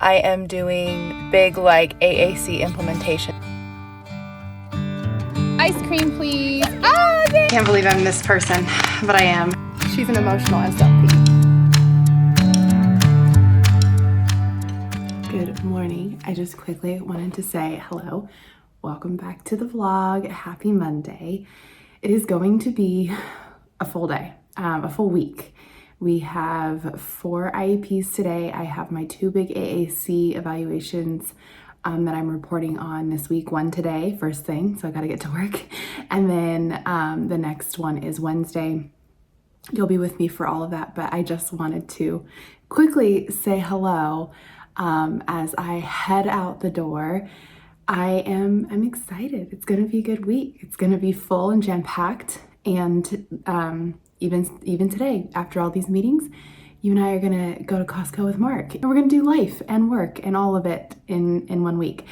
I am doing big like AAC implementation. Ice cream, please. I can't believe I'm this person, but I am. She's an emotional SLP. Good morning. I just quickly wanted to say hello. Welcome back to the vlog. Happy Monday. It is going to be a full day, a full week. We have 4 IEPs today. I have my 2 big AAC evaluations that I'm reporting on this week. One today, first thing, so I gotta get to work. And then the next one is Wednesday. You'll be with me for all of that, but I just wanted to quickly say hello as I head out the door. I'm excited. It's gonna be a good week. It's gonna be full and jam-packed, and even today, after all these meetings, you and I are gonna go to Costco with Mark, and we're gonna do life and work and all of it in 1 week.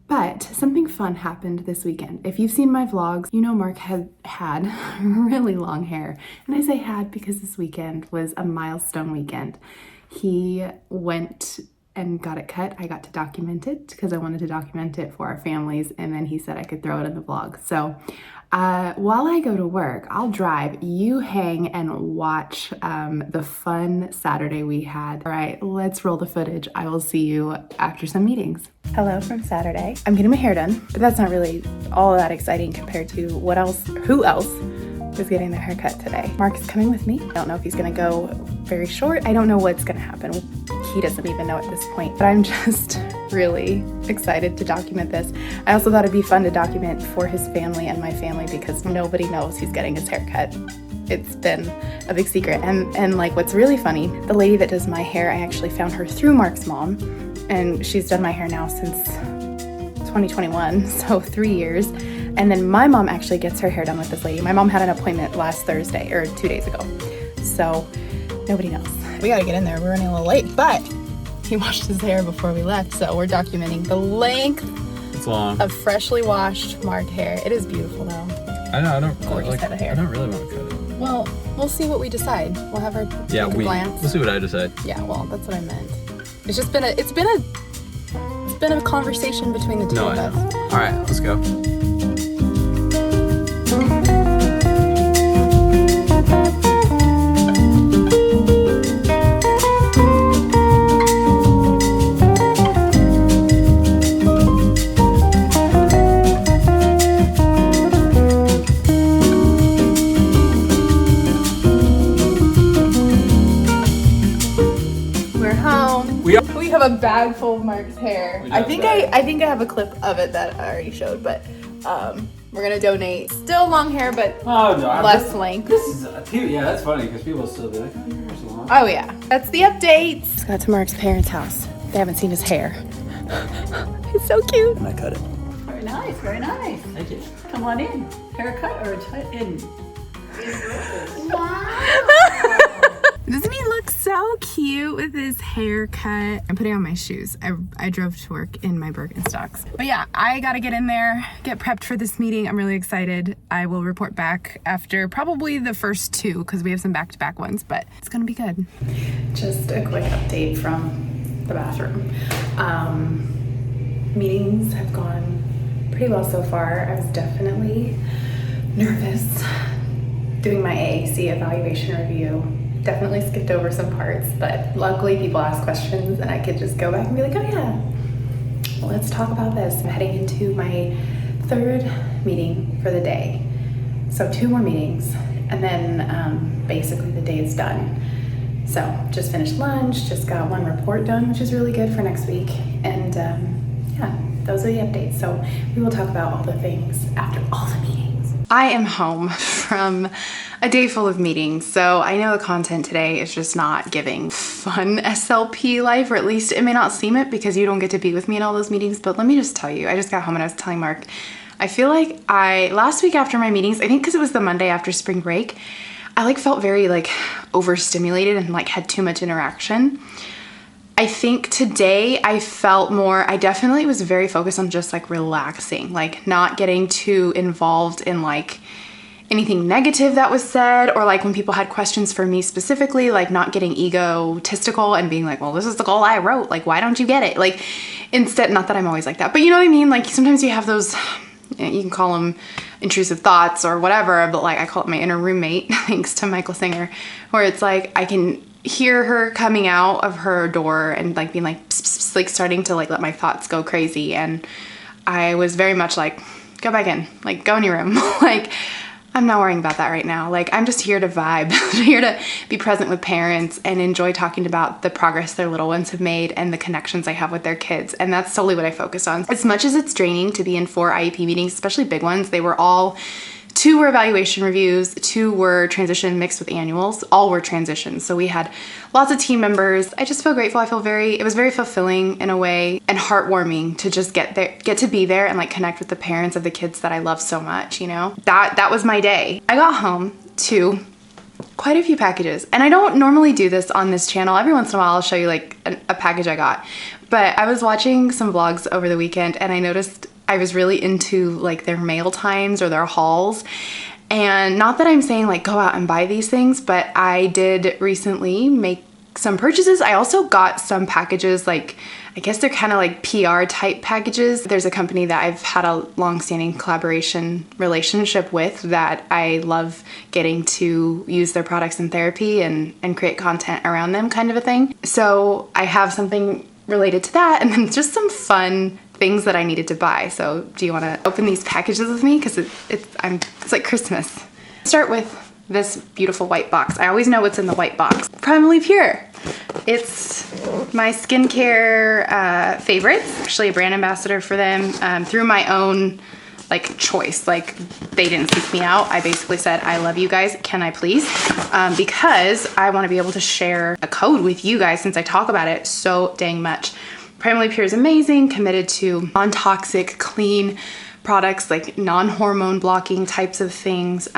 But something fun happened this weekend. If you've seen my vlogs, you know Mark had really long hair. And I say had because this weekend was a milestone weekend. He went and got it cut. I got to document it because I wanted to document it for our families, and then he said I could throw it in the vlog. So while I go to work, I'll drive, you hang and watch the fun Saturday we had. All right, let's roll the footage. I will see you after some meetings. Hello from Saturday. I'm getting my hair done, but that's not really all that exciting compared to who else is getting their hair cut today. Mark is coming with me. I don't know if he's gonna go very short. I don't know what's gonna happen. He doesn't even know at this point, but I'm just really excited to document this. I also thought it'd be fun to document for his family and my family because nobody knows he's getting his hair cut. It's been a big secret. And like what's really funny, the lady that does my hair, I actually found her through Mark's mom, and she's done my hair now since 2021, so 3 years. And then my mom actually gets her hair done with this lady. My mom had an appointment last Thursday, or 2 days ago. So nobody knows. We gotta get in there. We're running a little late, but he washed his hair before we left. So we're documenting the length of freshly washed Mark hair. It is beautiful though. I know, I don't Gorgeous head of hair. I don't really want to cut it. Well, we'll see what we decide. We'll have our glance. We'll see what I decide. Yeah, well, that's what I meant. It's just been a conversation between the two of us. All right, let's go. We have a bag full of Mark's hair. I think I have a clip of it that I already showed, but we're gonna donate. Still long hair, but less length. This is yeah, that's funny because people will still be like, oh, your hair's so long. Oh yeah, that's the update. Just got to Mark's parents' house. They haven't seen his hair. It's so cute. And I cut it. Very nice, very nice. Thank you. Come on in. Haircut or in? Doesn't he look so cute with his haircut? I'm putting on my shoes. I drove to work in my Birkenstocks. But yeah, I gotta get in there, get prepped for this meeting. I'm really excited. I will report back after probably the first 2 because we have some back-to-back ones, but it's gonna be good. Just a quick update from the bathroom. Meetings have gone pretty well so far. I was definitely nervous doing my AAC evaluation review. Definitely skipped over some parts, but luckily people asked questions and I could just go back and be like, oh yeah, well, let's talk about this. I'm heading into my 3rd meeting for the day. So 2 more meetings, and then basically the day is done. So just finished lunch, just got 1 report done, which is really good for next week. And yeah, those are the updates. So we will talk about all the things after all the meetings. I am home from a day full of meetings, so I know the content today is just not giving fun SLP life, or at least it may not seem it because you don't get to be with me in all those meetings. But let me just tell you, I just got home and I was telling Mark, I feel like last week after my meetings, I think because it was the Monday after spring break, I felt very overstimulated and had too much interaction. I think today I felt more, I definitely was very focused on just relaxing, not getting too involved in anything negative that was said, or like when people had questions for me specifically, like not getting egotistical and being like, well, this is the goal I wrote, like why don't you get it? Like instead, not that I'm always like that, but you know what I mean? Like sometimes you have those, you can call them intrusive thoughts or whatever, but like I call it my inner roommate, thanks to Michael Singer, where it's like I can hear her coming out of her door and like being like, pss, pss, pss, like starting to like let my thoughts go crazy. And I was very much like, go back in, like go in your room. Like I'm not worrying about that right now. Like I'm just here to vibe, here to be present with parents and enjoy talking about the progress their little ones have made and the connections I have with their kids. And that's totally what I focus on. As much as it's draining to be in 4 IEP meetings, especially big ones, they were all 2 were evaluation reviews, 2 were transition mixed with annuals, all were transitions. So we had lots of team members. I just feel grateful. I feel it was very fulfilling in a way and heartwarming to just get to be there and like connect with the parents of the kids that I love so much, you know? That was my day. I got home to quite a few packages, and I don't normally do this on this channel. Every once in a while I'll show you like a package I got, but I was watching some vlogs over the weekend and I noticed I was really into like their mail times or their hauls. And not that I'm saying like go out and buy these things, but I did recently make some purchases. I also got some packages, like I guess they're kind of like PR type packages. There's a company that I've had a long-standing collaboration relationship with that I love getting to use their products in therapy and create content around them, kind of a thing. So I have something related to that, and then just some fun things that I needed to buy. So do you want to open these packages with me? Because it's like Christmas. Start with this beautiful white box. I always know what's in the white box. Primarily Pure. It's my skincare favorites. Actually a brand ambassador for them through my own like choice. Like they didn't seek me out. I basically said, I love you guys. Can I please? Because I want to be able to share a code with you guys since I talk about it so dang much. Primarily Pure is amazing, committed to non-toxic, clean products, like non-hormone blocking types of things.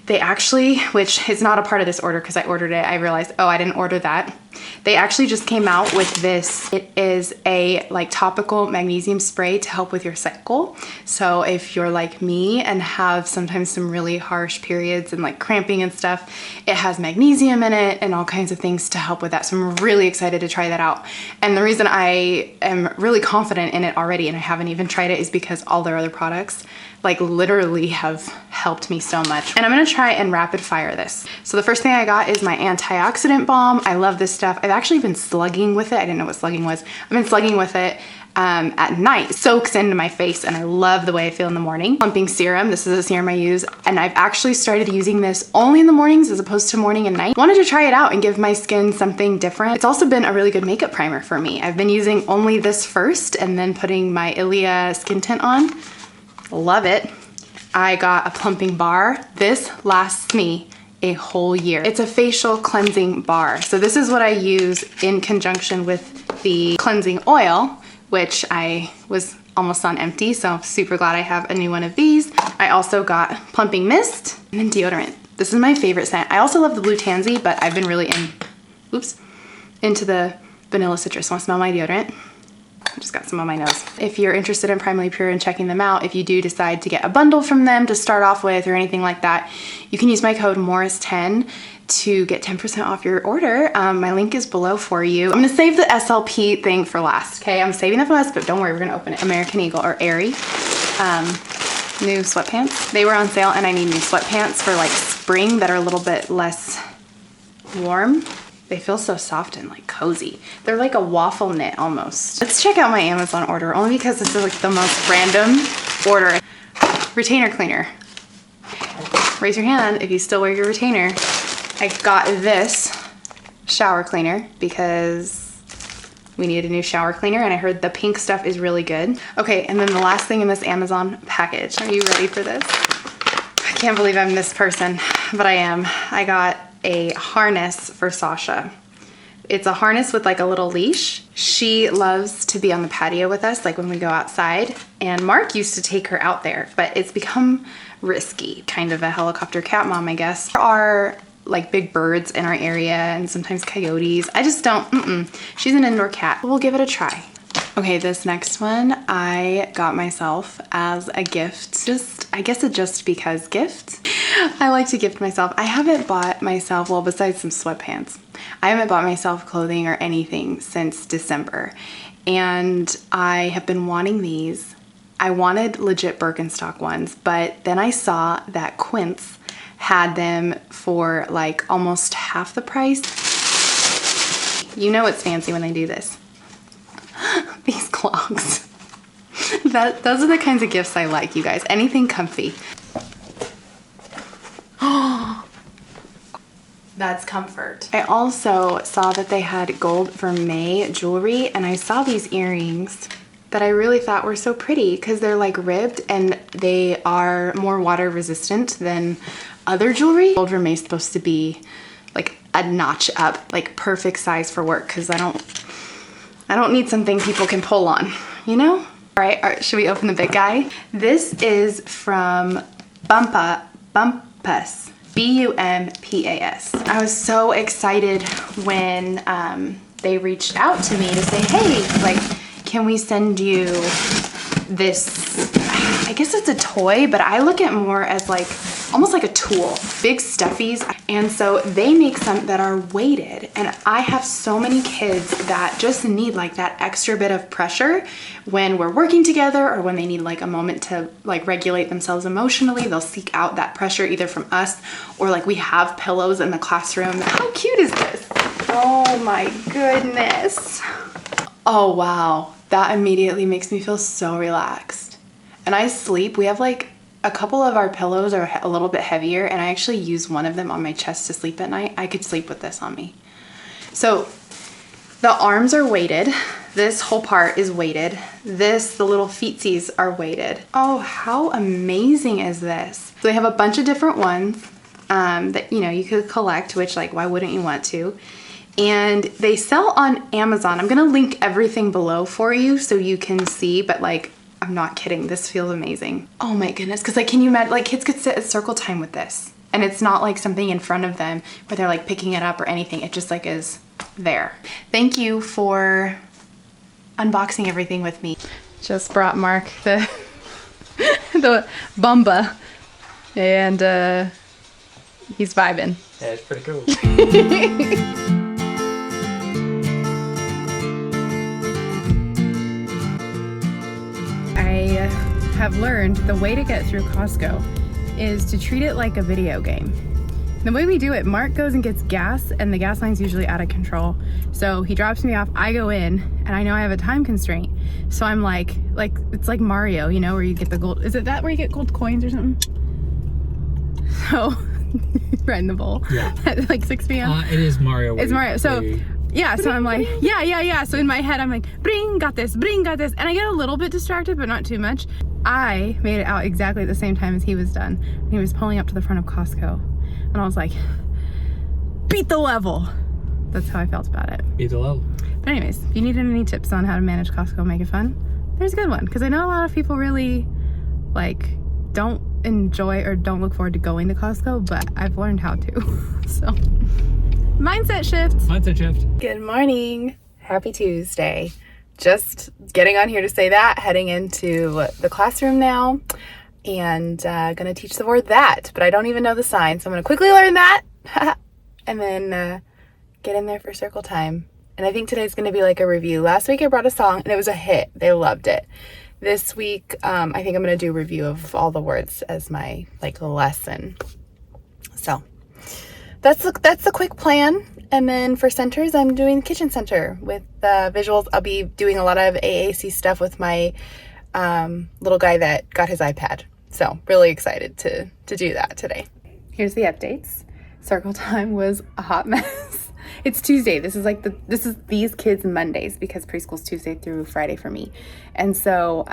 They actually, which is not a part of this order because I ordered it, I realized, oh, I didn't order that. They actually just came out with this. It is a like topical magnesium spray to help with your cycle. So if you're like me and have sometimes some really harsh periods and like cramping and stuff, it has magnesium in it and all kinds of things to help with that. So I'm really excited to try that out. And the reason I am really confident in it already and I haven't even tried it is because all their other products like literally have helped me so much. And I'm gonna try and rapid fire this. So the first thing I got is my antioxidant balm. I love this stuff. I've actually been slugging with it. I didn't know what slugging was. I've been slugging with it at night. Soaks into my face and I love the way I feel in the morning. Plumping serum. This is a serum I use and I've actually started using this only in the mornings as opposed to morning and night. Wanted to try it out and give my skin something different. It's also been a really good makeup primer for me. I've been using only this first and then putting my Ilia skin tint on. Love it. I got a plumping bar. This lasts me a whole year. It's a facial cleansing bar. So this is what I use in conjunction with the cleansing oil, which I was almost on empty. So I'm super glad I have a new one of these. I also got plumping mist and then deodorant. This is my favorite scent. I also love the blue tansy, but I've been really into the vanilla citrus. Want to smell my deodorant? I just got some on my nose. If you're interested in Primarily Pure and checking them out, if you do decide to get a bundle from them to start off with or anything like that, you can use my code Morris10 to get 10% off your order. My link is below for you. I'm gonna save the SLP thing for last, okay? I'm saving that for last, but don't worry, we're gonna open it. American Eagle or Aerie. New sweatpants. They were on sale and I need new sweatpants for like spring that are a little bit less warm. They feel so soft and like cozy. They're like a waffle knit almost. Let's check out my Amazon order only because this is like the most random order. Retainer cleaner. Raise your hand if you still wear your retainer. I got this shower cleaner because we needed a new shower cleaner and I heard the pink stuff is really good. Okay, and then the last thing in this Amazon package. Are you ready for this? I can't believe I'm this person, but I am. I got a harness for Sasha. It's a harness with like a little leash. She loves to be on the patio with us, like when we go outside, and Mark used to take her out there, but it's become risky. Kind of a helicopter cat mom, I guess. There are like big birds in our area and sometimes coyotes. I just don't, She's an indoor cat. We'll give it a try. Okay, this next one I got myself as a gift. I guess a just because gift. I like to gift myself. I haven't bought myself, well, besides some sweatpants, I haven't bought myself clothing or anything since December. And I have been wanting these. I wanted legit Birkenstock ones, but then I saw that Quince had them for like almost half the price. You know it's fancy when they do this. These clogs. Those are the kinds of gifts I like, you guys. Anything comfy. That's comfort. I also saw that they had gold for May jewelry, and I saw these earrings that I really thought were so pretty because they're like ribbed and they are more water resistant than other jewelry. Gold for May is supposed to be like a notch up, like perfect size for work, because I don't need something people can pull on, you know? All right, should we open the big guy? This is from Bumpus. Bumpas. I was so excited when they reached out to me to say, hey, like, can we send you this? I guess it's a toy, but I look at more as like almost like a tool. Big stuffies. And so they make some that are weighted, and I have so many kids that just need like that extra bit of pressure when we're working together, or when they need like a moment to like regulate themselves emotionally. They'll seek out that pressure either from us, or like we have pillows in the classroom. How cute is this? Oh my goodness. Oh wow, that immediately makes me feel so relaxed. And I sleep, we have like a couple of our pillows are a little bit heavier, and I actually use one of them on my chest to sleep at night. I could sleep with this on me. So the arms are weighted. This whole part is weighted. The little feetsies are weighted. Oh, how amazing is this? So they have a bunch of different ones that, you know, you could collect, which like, why wouldn't you want to? And they sell on Amazon. I'm gonna link everything below for you so you can see, but like, I'm not kidding, this feels amazing. Oh my goodness, because like, can you imagine, like kids could sit at circle time with this, and it's not like something in front of them where they're like picking it up or anything. It just like is there. Thank you for unboxing everything with me. Just brought Mark the Bumba, and he's vibing. Yeah, it's pretty cool. I have learned the way to get through Costco is to treat it like a video game. The way we do it, Mark goes and gets gas, and the gas line's usually out of control. So he drops me off, I go in, and I know I have a time constraint. So I'm like it's like Mario, you know, where you get the gold. Is it that where you get gold coins or something? So, right in the bowl. Yeah. At like 6 p.m. It is Mario. It's Mario. So, yeah, so I'm like, yeah. So in my head, I'm like, got this. And I get a little bit distracted, but not too much. I made it out exactly at the same time as he was done. He was pulling up to the front of Costco. And I was like, beat the level. That's how I felt about it. Beat the level. But anyways, if you need any tips on how to manage Costco and make it fun, there's a good one. Because I know a lot of people really, like, don't enjoy or don't look forward to going to Costco, but I've learned how to. So, mindset shift. Mindset shift. Good morning. Happy Tuesday. Just getting on here to say that, heading into the classroom now, and gonna teach the word that, but I don't even know the sign, so I'm gonna quickly learn that and then get in there for circle time. And I think today's gonna be like a review. Last week I brought a song and it was a hit. They loved it. This week I think I'm gonna do a review of all the words as my like lesson. So that's the quick plan. And then for centers, I'm doing kitchen center with visuals. I'll be doing a lot of AAC stuff with my little guy that got his iPad. So really excited to do that today. Here's the updates. Circle time was a hot mess. It's Tuesday. This is these kids' Mondays because preschool's Tuesday through Friday for me. And so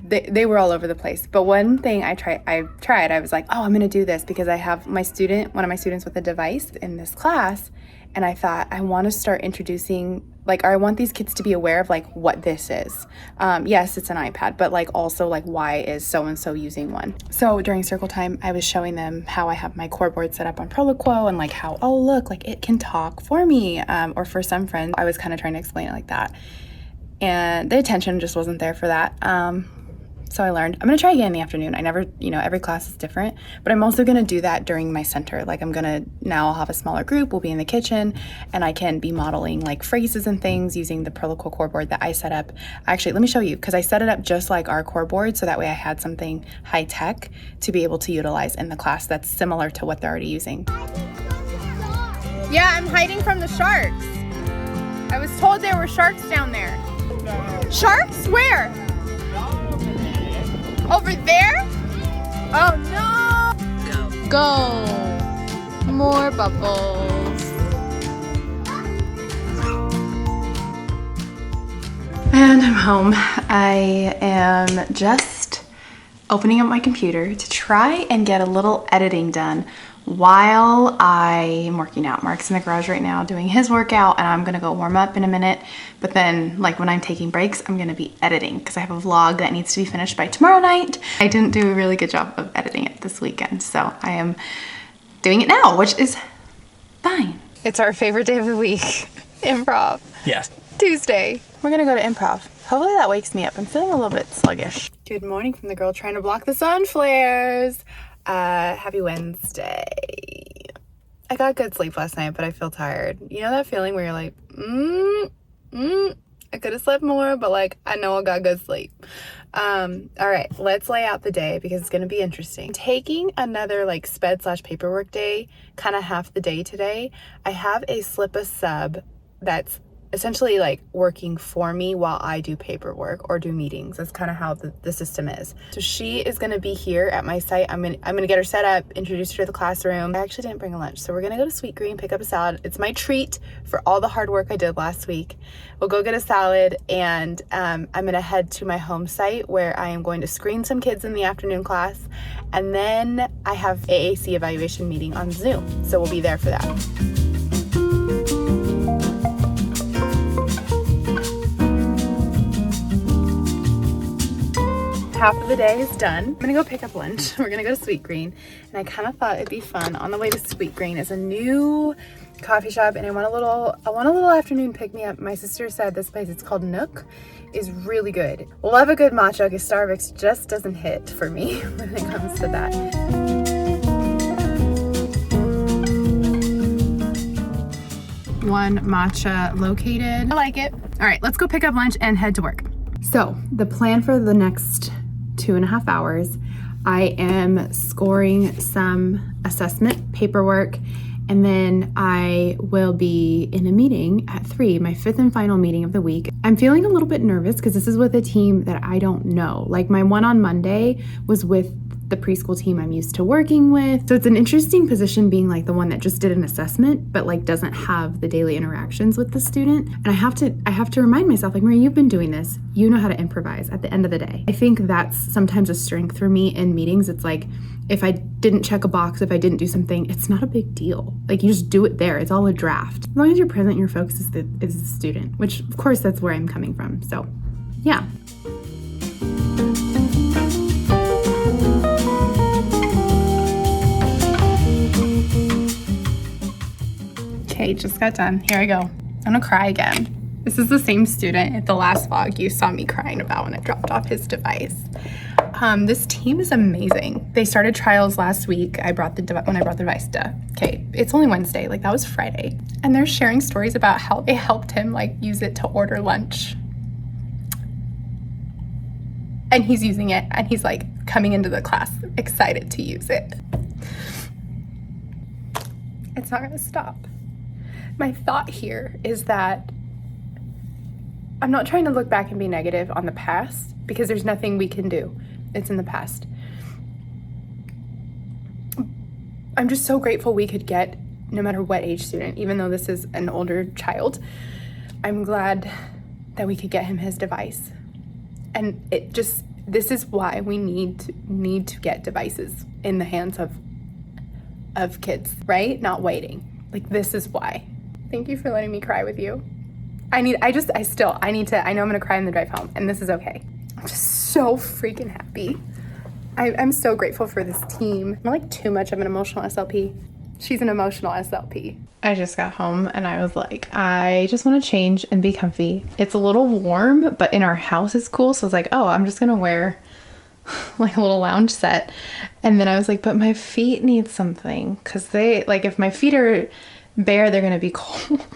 they were all over the place. But one thing I was like, oh, I'm going to do this because I have one of my students with a device in this class. And I thought I want to start introducing, like, I want these kids to be aware of like what this is. Yes, it's an iPad, but like also like why is so-and-so using one? So during circle time, I was showing them how I have my core board set up on Proloquo and like how, oh, look, like it can talk for me. Or for some friends, I was kind of trying to explain it like that. And the attention just wasn't there for that. So I learned I'm going to try again in the afternoon. I never, every class is different, but I'm also going to do that during my center. Like now I'll have a smaller group. We'll be in the kitchen and I can be modeling like phrases and things using the Proloquo core board that I set up. Actually, let me show you, because I set it up just like our core board. So that way I had something high tech to be able to utilize in the class that's similar to what they're already using. Yeah, I'm hiding from the sharks. I was told there were sharks down there. Sharks? Where? Over there? Oh no! Go! More bubbles. And I'm home. I am just opening up my computer to try and get a little editing done while I am working out. Mark's in the garage right now doing his workout, and I'm gonna go warm up in a minute. But then, like, when I'm taking breaks, I'm gonna be editing because I have a vlog that needs to be finished by tomorrow night. I didn't do a really good job of editing it this weekend, so I am doing it now, which is fine. It's our favorite day of the week, improv. Yes. Tuesday. We're gonna go to improv. Hopefully that wakes me up. I'm feeling a little bit sluggish. Good morning from the girl trying to block the sun flares. Happy Wednesday. I got good sleep last night, but I feel tired. You know that feeling where you're like, I could have slept more, but like, I know I got good sleep. All right, let's lay out the day because it's going to be interesting. Taking another like sped/paperwork day, kind of half the day today. I have a slip a sub that's essentially like working for me while I do paperwork or do meetings. That's kind of how the system is. So she is going to be here at my site. I'm gonna get her set up, introduce her to the classroom. I actually didn't bring a lunch, so we're gonna go to Sweet Green, pick up a salad. It's my treat for all the hard work I did last week. We'll go get a salad, and I'm gonna head to my home site where I am going to screen some kids in the afternoon class, and then I have AAC evaluation meeting on Zoom, so we'll be there for that. Half of the day is done. I'm gonna go pick up lunch. We're gonna go to Sweet Green, and I kind of thought it'd be fun. On the way to Sweet Green is a new coffee shop, and I want a little afternoon pick me up. My sister said this place, it's called Nook, is really good. Love a good matcha, because Starbucks just doesn't hit for me when it comes to that. One matcha located. I like it. All right, let's go pick up lunch and head to work. So the plan for the next 2.5 hours, I am scoring some assessment paperwork, and then I will be in a meeting at 3, my 5th and final meeting of the week. I'm feeling a little bit nervous because this is with a team that I don't know. Like my one on Monday was with the preschool team I'm used to working with. So it's an interesting position being like the one that just did an assessment, but like doesn't have the daily interactions with the student. And I have to remind myself, like, Maria, you've been doing this. You know how to improvise at the end of the day. I think that's sometimes a strength for me in meetings. It's like, if I didn't check a box, if I didn't do something, it's not a big deal. Like you just do it there. It's all a draft. As long as you're present, your focus is the student, which of course that's where I'm coming from. So yeah. Okay, just got done. Here I go. I'm gonna cry again. This is the same student at the last vlog you saw me crying about when I dropped off his device. This team is amazing. They started trials last week. When I brought the device to, okay, it's only Wednesday, like that was Friday. And they're sharing stories about how they helped him like use it to order lunch. And he's using it, and he's like coming into the class excited to use it. It's not gonna stop. My thought here is that I'm not trying to look back and be negative on the past because there's nothing we can do. It's in the past. I'm just so grateful we could get, no matter what age student, even though this is an older child, I'm glad that we could get him his device. And this is why we need to get devices in the hands of kids, right? Not waiting. Like, this is why. Thank you for letting me cry with you. I know I'm gonna cry on the drive home, and this is okay. I'm just so freaking happy. I'm so grateful for this team. I'm like too much of an emotional SLP. She's an emotional SLP. I just got home and I was like, I just want to change and be comfy. It's a little warm, but in our house it's cool. So I was like, oh, I'm just gonna wear like a little lounge set. And then I was like, but my feet need something, because they, like, if my feet are bare, they're gonna be cold.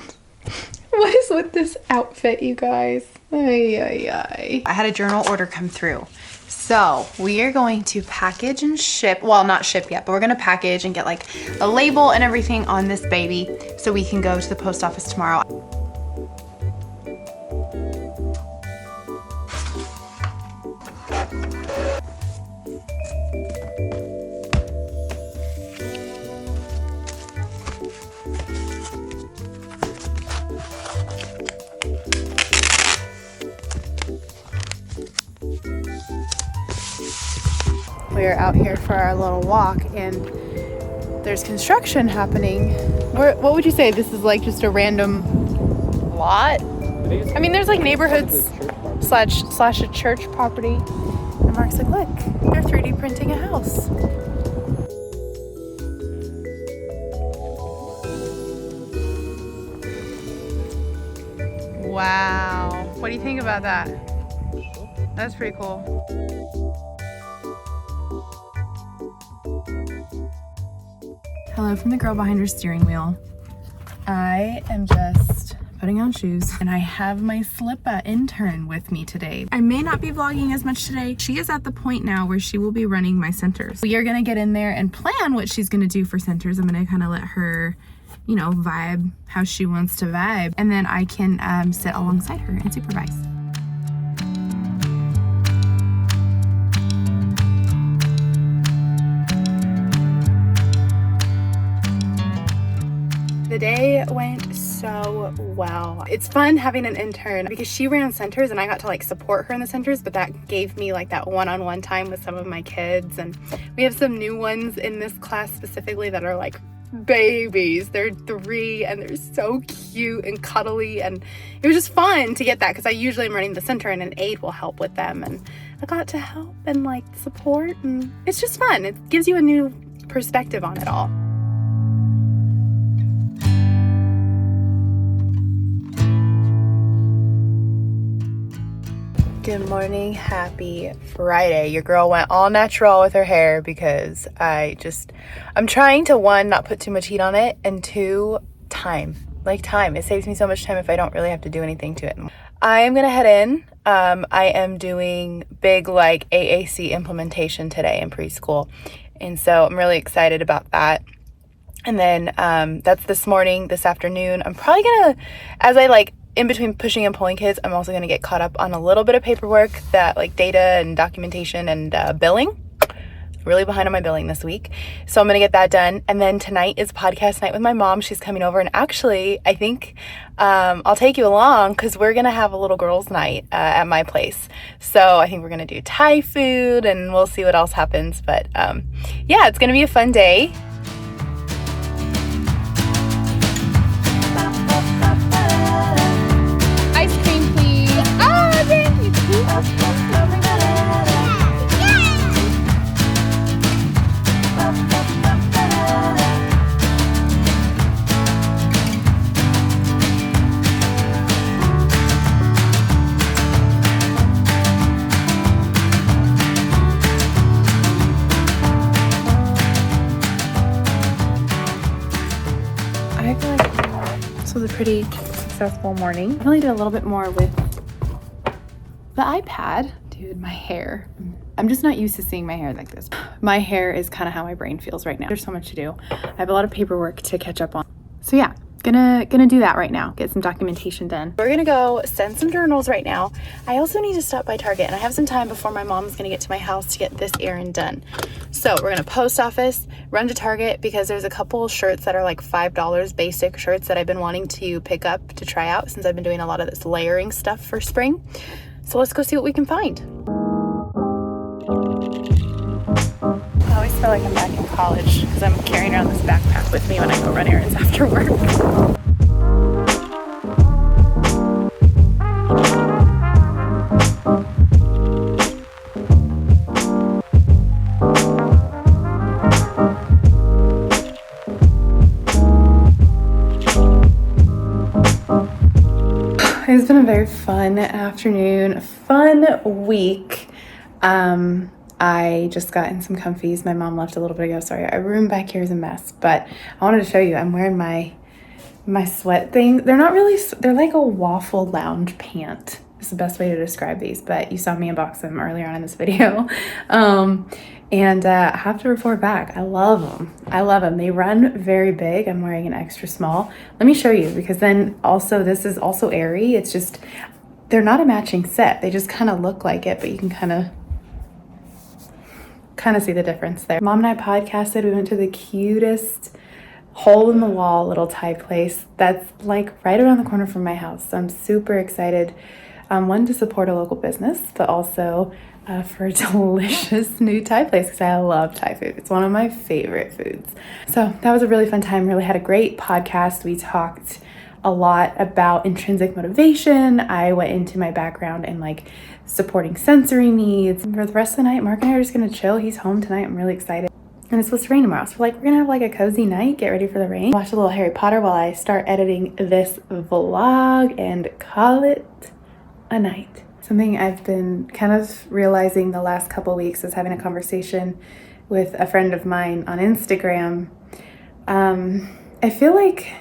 What is with this outfit, you guys? Ay, ay, ay. I had a journal order come through. So we are going to package and ship, well, not ship yet, but we're gonna package and get like a label and everything on this baby so we can go to the post office tomorrow. We're out here for our little walk, and there's construction happening. What would you say? This is like just a random lot? I mean, there's like neighborhoods slash a church property. And Mark's like, look, they're 3D printing a house. Wow. What do you think about that? That's pretty cool. Hello from the girl behind her steering wheel. I am just putting on shoes, and I have my SLP intern with me today. I may not be vlogging as much today. She is at the point now where she will be running my centers. We are gonna get in there and plan what she's gonna do for centers. I'm gonna kind of let her, you know, vibe how she wants to vibe, and then I can sit alongside her and supervise. The day went so well. It's fun having an intern because she ran centers and I got to like support her in the centers, but that gave me like that one-on-one time with some of my kids. And we have some new ones in this class specifically that are like babies. They're 3 and they're so cute and cuddly, and it was just fun to get that because I usually am running the center and an aide will help with them, and I got to help and like support, and it's just fun. It gives you a new perspective on it all. Good morning, happy Friday. Your girl went all natural with her hair because I'm trying to, 1, not put too much heat on it, and 2, time. It saves me so much time if I don't really have to do anything to it. I am gonna head in. I am doing big like AAC implementation today in preschool. And so I'm really excited about that. And then that's this morning. This afternoon, I'm probably gonna, as I like, in between pushing and pulling kids, I'm also going to get caught up on a little bit of paperwork, that like data and documentation and billing. Really behind on my billing this week. So I'm going to get that done. And then tonight is podcast night with my mom. She's coming over. And actually, I think I'll take you along because we're going to have a little girls' night at my place. So I think we're going to do Thai food and we'll see what else happens. But yeah, it's going to be a fun day. I feel like this was a pretty successful morning. I really did a little bit more with the iPad. Dude, my hair. I'm just not used to seeing my hair like this. My hair is kind of how my brain feels right now. There's so much to do. I have a lot of paperwork to catch up on. So yeah, gonna do that right now. Get some documentation done. We're gonna go send some journals right now. I also need to stop by Target, and I have some time before my mom's gonna get to my house to get this errand done. So we're gonna post office, run to Target because there's a couple shirts that are like $5 basic shirts that I've been wanting to pick up to try out since I've been doing a lot of this layering stuff for spring. So let's go see what we can find. I always feel like I'm back in college because I'm carrying around this backpack with me when I go run errands after work. It's been a very fun afternoon, fun week. I just got in some comfies. My mom left a little bit ago. Sorry, our room back here is a mess, but I wanted to show you. I'm wearing my sweat thing. They're not really, they're like a waffle lounge pant. It's the best way to describe these, but you saw me unbox them earlier on in this video. And I have to report back. I love them. I love them. They run very big. I'm wearing an extra small. Let me show you, because then also this is also airy. It's just, they're not a matching set. They just kind of look like it, but you can kind of see the difference there. Mom and I podcasted. We went to the cutest hole in the wall little Thai place that's like right around the corner from my house. So I'm super excited. One, to support a local business, but also for a delicious new Thai place, because I love Thai food. It's one of my favorite foods. So that was a really fun time. Really had a great podcast. We talked a lot about intrinsic motivation. I went into my background and like supporting sensory needs. For the rest of the night, Mark and I are just gonna chill. He's home tonight. I'm really excited. And it's supposed to rain tomorrow. So we're gonna have like a cozy night, get ready for the rain. Watch a little Harry Potter while I start editing this vlog and call it a night. Something I've been kind of realizing the last couple weeks is having a conversation with a friend of mine on Instagram. I feel like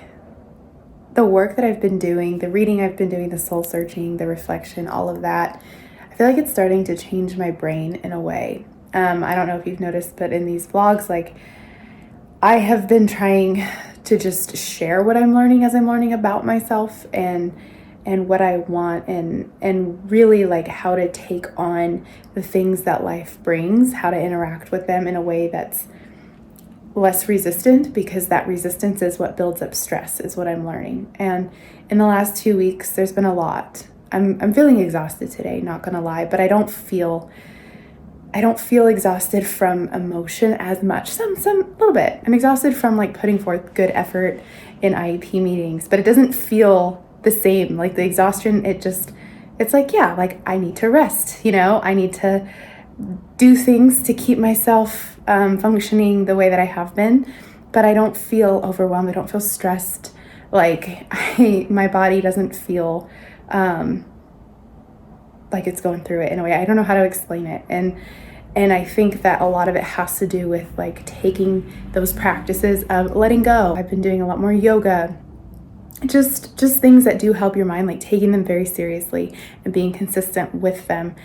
the work that I've been doing, the reading I've been doing, the soul searching, the reflection, all of that, I feel like it's starting to change my brain in a way. I don't know if you've noticed, but in these vlogs, like, I have been trying to just share what I'm learning as I'm learning about myself and what I want and really like how to take on the things that life brings, how to interact with them in a way that's less resistant, because that resistance is what builds up stress, is what I'm learning. And in the last 2 weeks, there's been a lot. I'm feeling exhausted today, not gonna lie, but I don't feel exhausted from emotion as much. Some little bit. I'm exhausted from like putting forth good effort in IEP meetings, but it doesn't feel the same. Like the exhaustion, it's like, yeah, like I need to rest, I need to do things to keep myself functioning the way that I have been, but I don't feel overwhelmed. I don't feel stressed. Like my body doesn't feel like it's going through it in a way. I don't know how to explain it. And I think that a lot of it has to do with like taking those practices of letting go. I've been doing a lot more yoga, just things that do help your mind, like taking them very seriously and being consistent with them.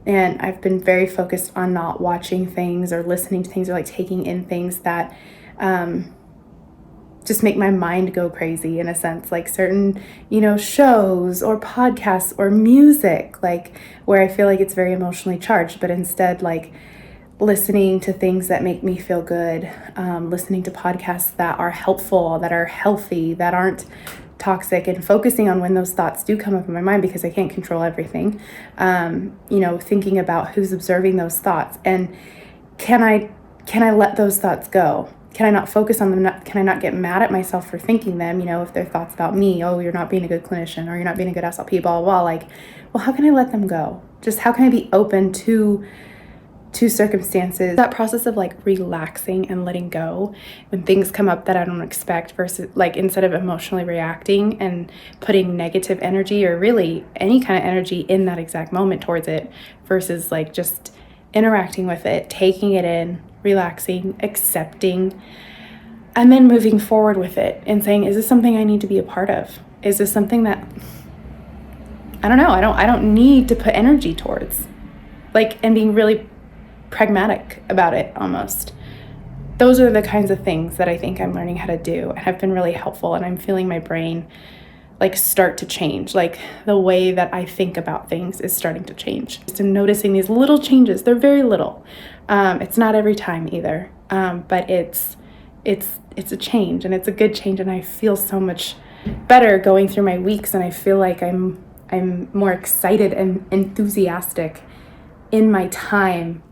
And I've been very focused on not watching things or listening to things or like taking in things that just make my mind go crazy, in a sense, like certain, shows or podcasts or music, like where I feel like it's very emotionally charged, but instead like listening to things that make me feel good, listening to podcasts that are helpful, that are healthy, that aren't toxic, and focusing on when those thoughts do come up in my mind, because I can't control everything. Thinking about who's observing those thoughts, and can I let those thoughts go? Can I not focus on them? Can I not get mad at myself for thinking them? If they're thoughts about me, oh, you're not being a good clinician, or you're not being a good SLP, blah, blah, blah. Like, well, how can I let them go? Just how can I be open to circumstances? That process of like relaxing and letting go when things come up that I don't expect, versus like instead of emotionally reacting and putting negative energy or really any kind of energy in that exact moment towards it, versus like just interacting with it, taking it in, relaxing, accepting, and then moving forward with it and saying, is this something I need to be a part of? Is this something that I don't know, I don't need to put energy towards, like, and being really pragmatic about it almost. Those are the kinds of things that I think I'm learning how to do and have been really helpful, and I'm feeling my brain like start to change. Like the way that I think about things is starting to change. Just noticing these little changes. They're very little. It's not every time either, but it's a change, and it's a good change, and I feel so much better going through my weeks, and I feel like I'm more excited and enthusiastic in my time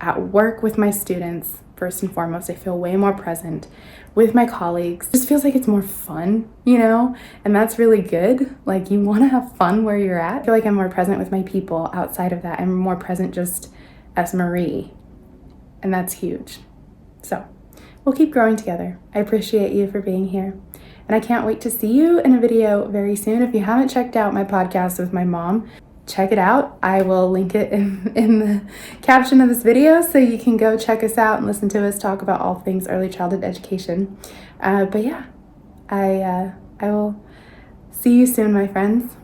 at work with my students. First and foremost, I feel way more present with my colleagues. It just feels like it's more fun, and that's really good. Like, you want to have fun where you're at. I feel like I'm more present with my people. Outside of that, I'm more present just as Marie, and that's huge. So we'll keep growing together. I appreciate you for being here, and I can't wait to see you in a video very soon. If you haven't checked out my podcast with my mom, check it out. I will link it in the caption of this video so you can go check us out and listen to us talk about all things early childhood education. But yeah, I will see you soon, my friends.